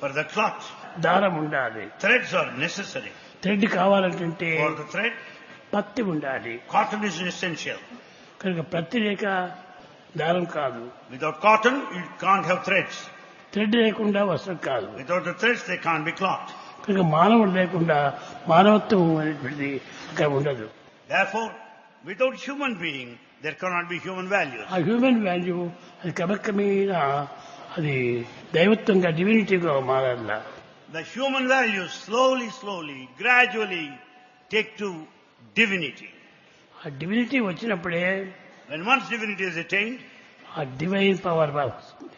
For the cloth దారం ఉండాలి. Threads are necessary. థ్రెడ్ కావాలంటే For the thread, పత్తి ఉండాలి. cotton is essential. కనుక ప్రతి లేక దారం కాదు, Without cotton, you can't have threads. Thread లేకుండా వస్త్రం కాదు. Without the threads, they can't be cloth. కనుక మానవుడు లేకుండా మానవత్వం అనేటువంటిది అక్కడ ఉండదు. Therefore, without human being, there cannot be human values. ఆ హ్యూమన్ వాల్యూ అది క్రమక్రమేణా అది దైవత్వంగా డివినిటీగా మారాల. The human values slowly, gradually take to divinity. ఆ డివినిటీ వచ్చినప్పుడే When once divinity is attained, ఆ డివైన్ పవర్ వస్తుంది.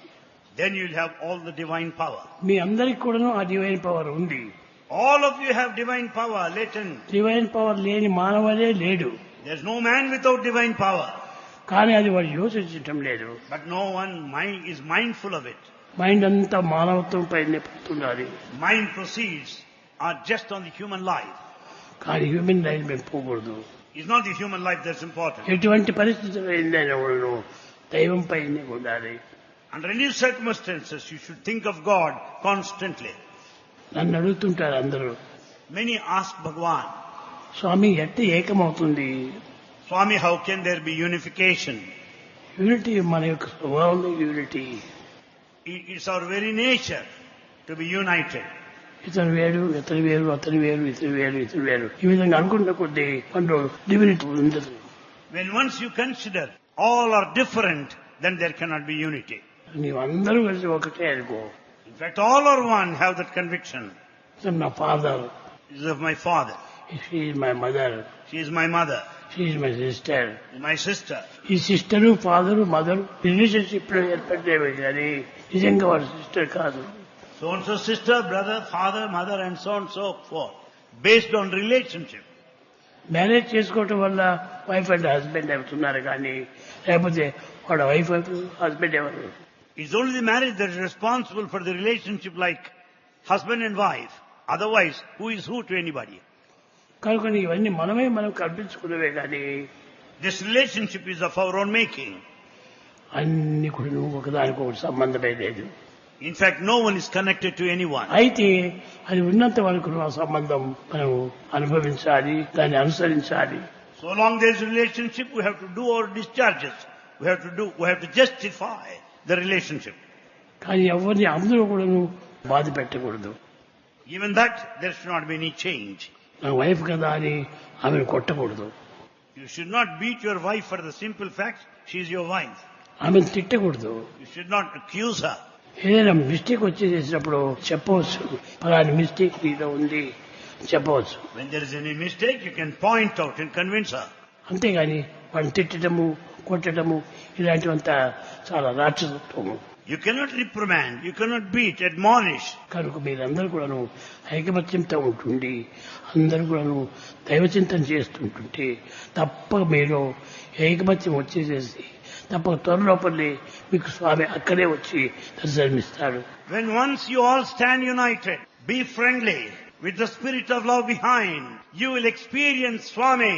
then you'll have all the divine power. మీ అందరికి కూడాను ఆ డివైన్ పవర్ ఉంది. All of you have divine power latent. Divine power లేని మానవుడే లేడు. There's no man without divine power. కానీ అది వాడు యోచించటం లేదు. But no one is mindful of it. Mind అంతా మానవత్వం పైనే పడుతున్నది. Mind proceeds are just on the human life. కానీ హ్యూమన్ లైఫ్ మేము పోకూడదు. It's not the human life that's important. ఎటువంటి పరిస్థితులు ఏందైనా కూడాను దైవం పైనే ఉండాలి. Under any circumstances, you should think of God constantly. నన్ను అడుగుతుంటారు అందరూ, Many ask Bhagavan, స్వామి ఎట్ట ఏకమవుతుంది? Swami, how can there be unification? Unity మన యొక్క స్వభావంలో unity. It's our very nature to be united. ఇతను వేరు, ఇతను వేరు, అతను వేరు, ఇతను వేరు, ఇతను వేరు, ఈ విధంగా అనుకున్న కొద్దీ మనలో డివినిటీ ఉండదు. When once you consider all are different, then there cannot be unity. నీవు అందరూ కలిసి ఒకటే అనుకో. In fact, all are one, have that conviction. ఇతను నా father, This is of my father. She is my mother, She is my mother. She is my sister. My sister. ఈ sister, father, mother relationship లో ఏర్పడేవి కానీ నిజంగా వాడు sister కాదు. So and so sister, brother, father, mother, and so forth. Based on relationship. Marriage చేసుకోవటం వల్ల wife and husband అవుతున్నారు కానీ లేకపోతే వాడు వైఫ్ హస్బెండ్ ఎవరు? It's only the marriage that is responsible for the relationship like husband and wife. Otherwise, who is who to anybody? కనుక ఇవన్నీ మనం కల్పించుకున్నవే కానీ This relationship is of our own making. అన్ని కూడా నువ్వు ఒకదానికొకటి సంబంధమే లేదు. In fact, no one is connected to anyone. అయితే అది ఉన్నంత వరకు ఆ సంబంధం మనం అనుభవించాలి, దాన్ని అనుసరించాలి. So long there is a relationship, we have to do our discharges. We have to justify the relationship. కానీ ఎవరిని అందరూ కూడా బాధ పెట్టకూడదు. Even that, there should not be any change. నా వైఫ్ కదా అని ఆమెను కొట్టకూడదు. You should not beat your wife for the simple fact she is your wife. ఆమెను తిట్టకూడదు. You should not accuse her. ఏదైనా మిస్టేక్ వచ్చేసేసినప్పుడు చెప్పవచ్చు, అలాంటి మిస్టేక్ నీలో ఉంది చెప్పవచ్చు. When there is any mistake, you can point out and convince her. అంతేగాని వాడిని తిట్టడము, కొట్టడము ఇలాంటివంతా చాలా రాక్షసత్వము. You cannot reprimand, you cannot beat, admonish. కనుక మీరందరూ కూడాను ఐకమత్యంతో ఉంటుండి అందరూ కూడాను దైవచింతన చేస్తుంటుంటే తప్పక మీరు ఐకమత్యం వచ్చేసేసి తప్పక త్వరలోపలే మీకు స్వామి అక్కడే వచ్చి దర్శనమిస్తాడు. When once you all stand united, be friendly, with the spirit of love behind, you will experience Swami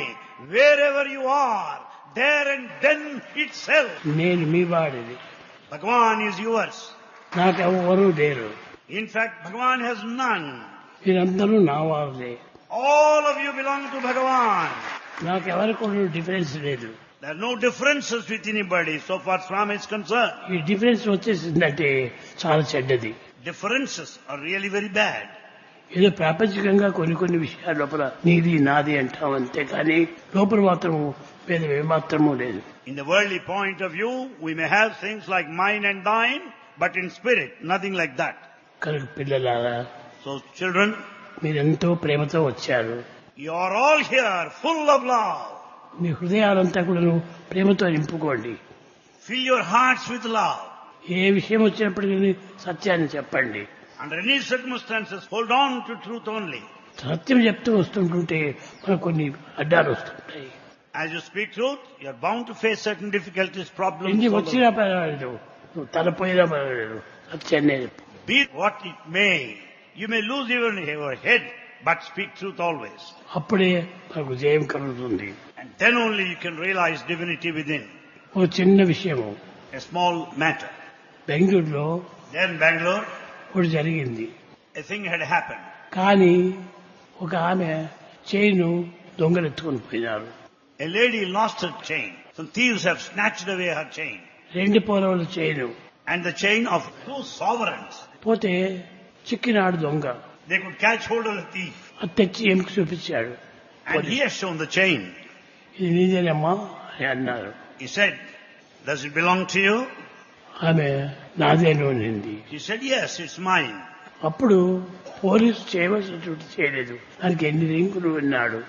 wherever you are, there and then itself. నేను మీ వాడిని, Bhagavan is yours. నాకెవ్వరూ లేరు. In fact, Bhagavan has none. మీరందరూ నా వారులే. All of you belong to Bhagavan. నాకెవరికి కూడా difference లేదు. There are no differences with anybody so far Swami is concerned. ఈ difference వచ్చేసిందంటే చాలా చెడ్డది. Differences are really very bad. ఏదో ప్రాపంచికంగా కొన్ని విషయాల లోపల నీది నాది అంటాం అంతే కానీ లోపల మాత్రం భేదం ఏమాత్రమూ లేదు. In the worldly point of view, we may have things like mine and thine, but in spirit, nothing like that. కనుక పిల్లలారా, So children, మీరెంతో ప్రేమతో వచ్చారు. you are all here full of love. మీ హృదయాలంతా కూడా ప్రేమతో నింపుకోండి. Fill your hearts with love. ఏ విషయం వచ్చినప్పటికీ సత్యాన్ని చెప్పండి. Under any circumstances, hold on to truth only. సత్యం చెప్తూ వస్తుంటుంటే మనకు కొన్ని అడ్డాలు వస్తుంటాయి. As you speak truth, you are bound to face certain difficulties, problems. ఎన్ని వచ్చినా పర్వాలేదు, నువ్వు తలపోయినా పర్వాలేదు, సత్యాన్నే చెప్పు. Be what it may. You may lose even your head, but speak truth always. అప్పుడే మనకు జయం కలుగుతుంది. And then only you can realize divinity within. ఒక చిన్న విషయము, A small matter. బెంగళూరులో There in Bangalore, ఒకటి జరిగింది. a thing had happened. కానీ ఒక ఆమె చైను దొంగలెత్తుకొని పోయినారు. A lady lost her chain. Some thieves have snatched away her chain. 2 పౌరవుల chain And the chain of 2 sovereigns. పోతే చిక్కినాడు దొంగ. They could catch hold of the thief. అది తెచ్చి ఏమికి చూపించాడు. And he has shown the chain. ఇది నీదేనమ్మా అని అన్నారు. He said, does it belong to you? ఆమె నాదేను అనింది. She said, yes, it's mine. అప్పుడు పోలీసు చేయవలసినటువంటి చేయలేదు. దానికి ఎన్ని రింగులు అన్నాడు.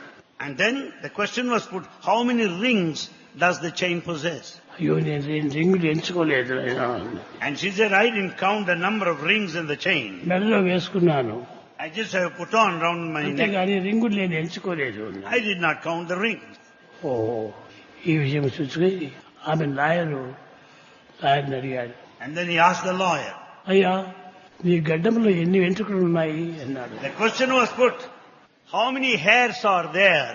And then the question was put, how many rings does the chain possess? అయ్యో నేను 2 రింగులు ఎంచుకోలేదు అయినా. And she said, I didn't count the number of rings in the chain. మెడలో వేసుకున్నాను. I just have put on round my neck. అంతేగాని రింగులు నేను ఎంచుకోలేదు. I did not count the rings. ఓ ఈ విషయం చూసుకుని ఆమె లాయర్ని అడిగాడు. And then he asked the lawyer. అయ్యా నీ గడ్డంలో ఎన్ని వెంట్రుకలు ఉన్నాయి అన్నాడు. The question was put, how many hairs are there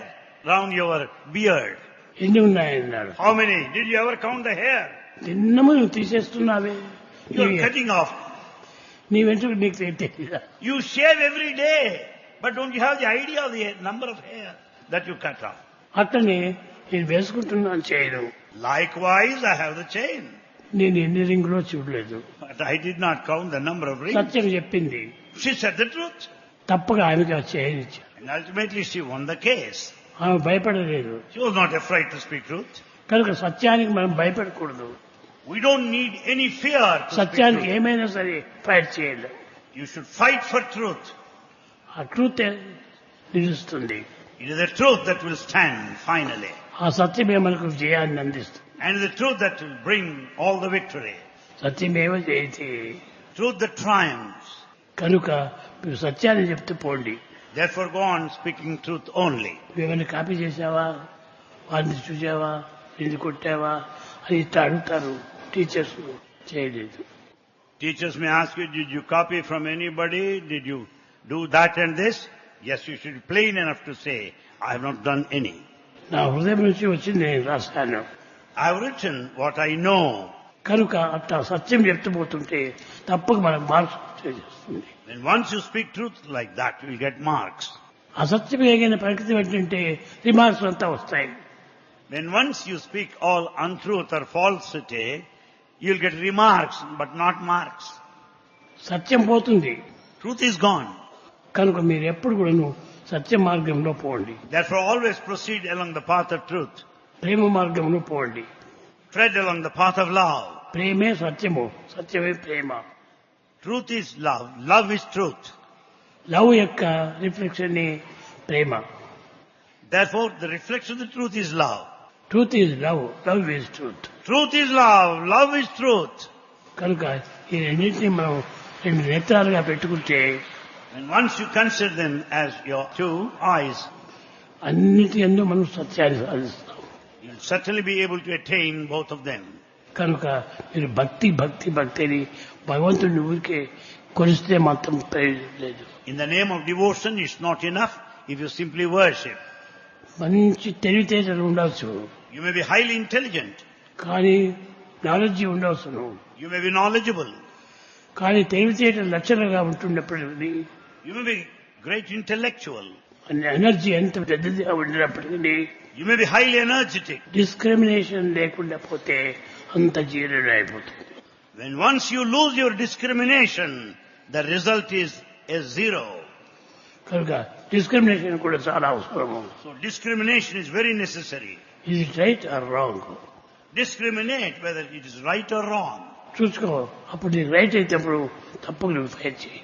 round your beard? ఎన్ని ఉన్నాయి అన్నాడు. How many? Did you ever count the hair? నిన్నము నువ్వు తీసేస్తున్నావే. You are cutting off. నీ వెంట్రుకలు నీకు తెలియదా? You shave every day, but don't you have the idea of the number of hair that you cut off? అట్లనే నేను వేసుకుంటున్నాను చేయను. Likewise, I have the chain. నేను ఎన్ని రింగులో చూడలేదు. But I did not count the number of rings. సత్యం చెప్పింది. She said the truth. తప్పగా ఆమెకి చేయనిచ్చాను. And ultimately she won the case. ఆమె భయపడలేదు. She was not afraid to speak truth. కనుక సత్యానికి మనం భయపడకూడదు. We don't need any fear to speak సత్యానికి truth. ఏమైనా సరే ఫైట్ చేయాలి. You should fight for truth. ఆ ట్రూత్ నిలుస్తుంది. It is the truth that will stand finally. ఆ సత్యమే మనకు జయాన్ని అందిస్తుంది. And the truth that will bring all the victory. సత్యమేవ జయతే. Truth that triumphs. కనుక మీరు సత్యాన్ని చెప్తూ పోండి. Therefore go on speaking truth only. నువ్వేమైనా కాపీ చేసావా, వారిని చూసావా, నిన్ను కొట్టావా అని ఇట్లా అడుగుతారు టీచర్స్. చేయలేదు. Teachers may ask you, did you copy from anybody? Did you do that and this? Yes, you should be plain enough to say, I have not done any. నా హృదయం నుంచి వచ్చింది నేను రాశాను. I have written what I know. కనుక అట్లా సత్యం చెప్తూ పోతుంటే తప్పక మనకు మార్క్స్ చేస్తుంది. Then once you speak truth like that, you will get marks. అసత్యం ఏదైనా ప్రకృతి ఏంటంటే రిమార్క్స్ అంతా వస్తాయి. When once you speak all untruth or falsity, you will get remarks, but not marks. సత్యం పోతుంది. Truth is gone. కనుక మీరు ఎప్పుడు కూడా సత్య మార్గంలో పోండి. Therefore always proceed along the path of truth. ప్రేమ మార్గంలో పోండి. Tread along the path of love. ప్రేమే సత్యము, సత్యమే ప్రేమ. Truth is love. Love is truth. Love యొక్క రిఫ్లెక్షన్ ప్రేమ. Therefore the reflection of the truth is love. Truth is love, love is truth. Truth is love. Love is truth. కనుక ఈ రెండింటినీ మనం 2 నేత్రాలుగా పెట్టుకుంటే And once you consider them as your 2 eyes, అన్నిటి యందు మనం సత్యాన్ని సాధిస్తాం. you'll certainly be able to attain both of them. కనుక మీరు భక్తి భక్తి భక్తి అని భగవంతుడిని ఊరికే కొలిస్తే మాత్రం ప్రయోజనం లేదు. In the name of devotion, it's not enough if you simply worship. మంచి తెలివితేటలు ఉండవచ్చు, You may be highly intelligent. కానీ నాలెడ్జి ఉండవచ్చును. You may be knowledgeable. కానీ తెలివితేటలు లక్షణంగా ఉంటున్నప్పటికీ, You may be great intellectual. Energy ఎంత పెద్దదిగా ఉండినప్పటికీ, You may be highly energetic. Discrimination లేకుండా పోతే అంత జీరో అయిపోతుంది. When once you lose your discrimination, the result is a 0. కనుక డిస్క్రిమినేషన్ కూడా చాలా అవసరము. So discrimination is very necessary. ఇది it right are wrong? Discriminate whether it is right or wrong. చూసుకో, అప్పుడు నీకు రైట్ అయితే అప్పుడు తప్పకుండా నువ్వు ఫైట్ చేయి.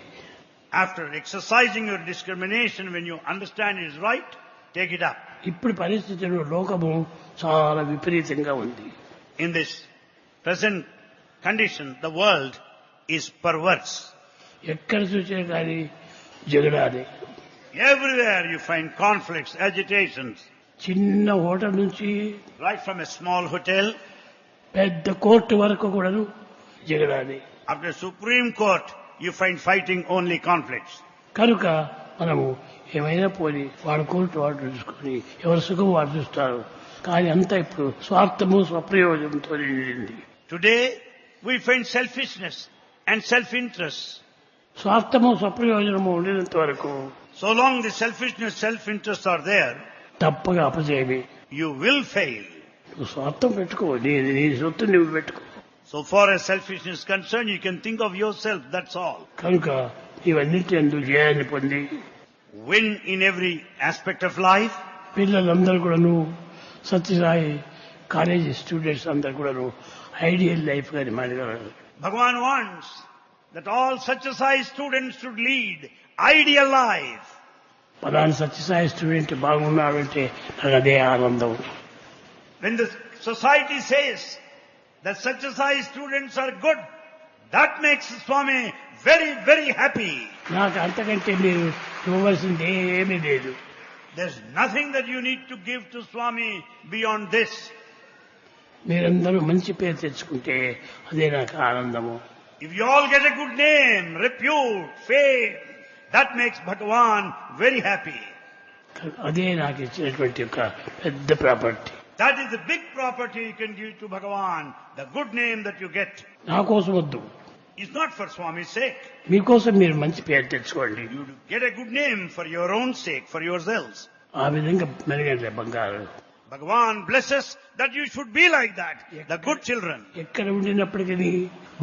After exercising your discrimination, when you understand it is right, take it up. ఇప్పుడు పరిస్థితుల్లో లోకము చాలా విపరీతంగా ఉంది. In this present condition, the world is perverse. ఎక్కడ చూసినా కానీ జగడాలి. Everywhere you find conflicts, agitations. చిన్న హోటల్ నుంచి Right from a small hotel, పెద్ద కోర్టు వరకు కూడాను జగడాలి. up to Supreme Court, you find fighting only conflicts. కనుక మనము ఏమైనా పోని వాడు కోర్టు వాడు చూసుకొని ఎవరి సుఖం వాడు చూస్తారు. కానీ అంతా ఇప్పుడు స్వార్థము స్వప్రయోజనంతో నిండింది. Today, we find selfishness and self-interest. స్వార్థము స్వప్రయోజనము ఉండినంత వరకు So long the selfishness, self-interests are there, తప్పగా అపజయమే. you will fail. నువ్వు స్వార్థం పెట్టుకో, నీ సొత్తు నువ్వు పెట్టుకో. So far as selfishness is concerned, you can think of yourself, that's all. కనుక ఇవన్నింటి అందుకు జయాన్ని పొంది Win in every aspect of life. పిల్లలందరూ కూడాను సత్యసాయి కాలేజీ స్టూడెంట్స్ అందరూ కూడాను ఐడియల్ లైఫ్ గాని మాట్లాడారు. Bhagavan wants that all Satyasai students should lead ideal life. పలానా సత్యసాయి స్టూడెంట్ బాగున్నాడంటే నాకు అదే ఆనందం. When the society says that Satyasai students are good, that makes Swami very, very happy. నాకు అంతకంటే మీరు ఇవ్వవలసింది ఏమీ లేదు. There's nothing that you need to give to Swami beyond this. మీరందరూ మంచి పేరు తెచ్చుకుంటే అదే నాకు ఆనందము. If you all get a good name, repute, fame, that makes Bhagavan very happy. అదే నాకు ఇచ్చినటువంటి ఒక పెద్ద property. That is the big property you can give to Bhagavan, the good name that you get. నా కోసం వద్దు, It's not for Swami's sake. మీకోసం మీరు మంచి పేరు తెచ్చుకోండి. You get a good name for your own sake, for yourselves. ఆ విధంగా మెరుగండి బంగారు. Bhagavan blesses that you should be like that, the good children. ఎక్కడ ఉండినప్పటికీ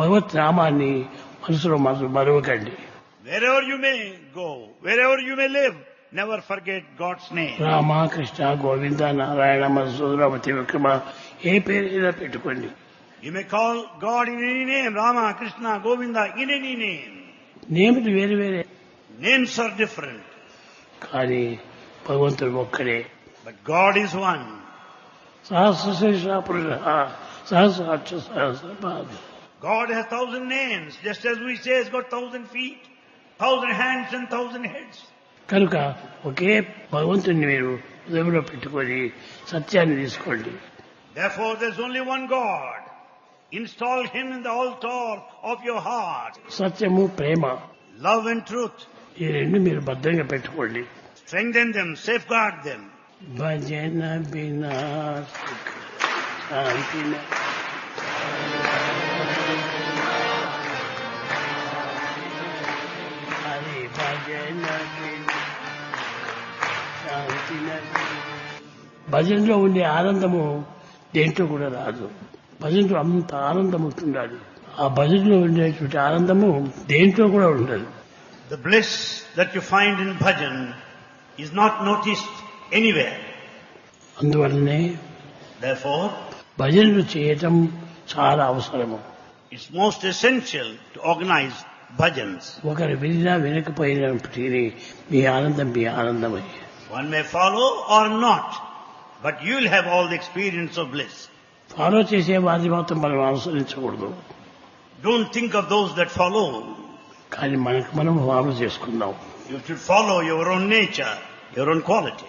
భగవత్ నామాన్ని మనసులో మరవకండి. Wherever you may go, wherever you may live, never forget God's name. Rama, Krishna, Govinda, Narayana, మధుసూదరమతి, విక్రమ ఏ పేరైనా పెట్టుకోండి. You may call God in any name, Rama, Krishna, Govinda, in any name. నేములు వేరు వేరే, Names are different, కానీ భగవంతుడు ఒక్కడే. but God is one. సహస్రశీర్ష పురుష సహస్రాక్ష సహస్రపాద. God has 1,000 names, just as we say he's got 1,000 feet, 1,000 hands and 1,000 heads. కనుక ఒకే భగవంతుడిని మీరు హృదయంలో పెట్టుకొని సత్యాన్ని తీసుకోండి. Therefore there's only one God. Install him in the altar of your heart. సత్యము, ప్రేమ, Love and truth. ఈ రెండు మీరు భద్రంగా పెట్టుకోండి. Strengthen them, safeguard them. భజన బినా సుఖ శాంతి న. హరి భజన బినా శాంతి న. భజనలో ఉండే ఆనందము దేంట్లో కూడా రాదు. భజనలో అంత ఆనందం ఉంటుండాలి. ఆ భజనలో ఉండేటువంటి ఆనందము దేంట్లో కూడా ఉండదు. The bliss that you find in bhajan is not noticed anywhere. అందువల్లనే Therefore, భజనలు చేయటం చాలా అవసరము. it's most essential to organize bhajans. ఒకరు వినినా వినకపోయినప్పటికీ మీ ఆనందం మీ ఆనందమే. One may follow or not, but you'll have all the experience of bliss. Follow చేసే వారిని మాత్రం మనం అనుసరించకూడదు. Don't think of those that follow. కానీ మనకు మనం ఫాలో చేసుకుందాం. You should follow your own nature, your own quality.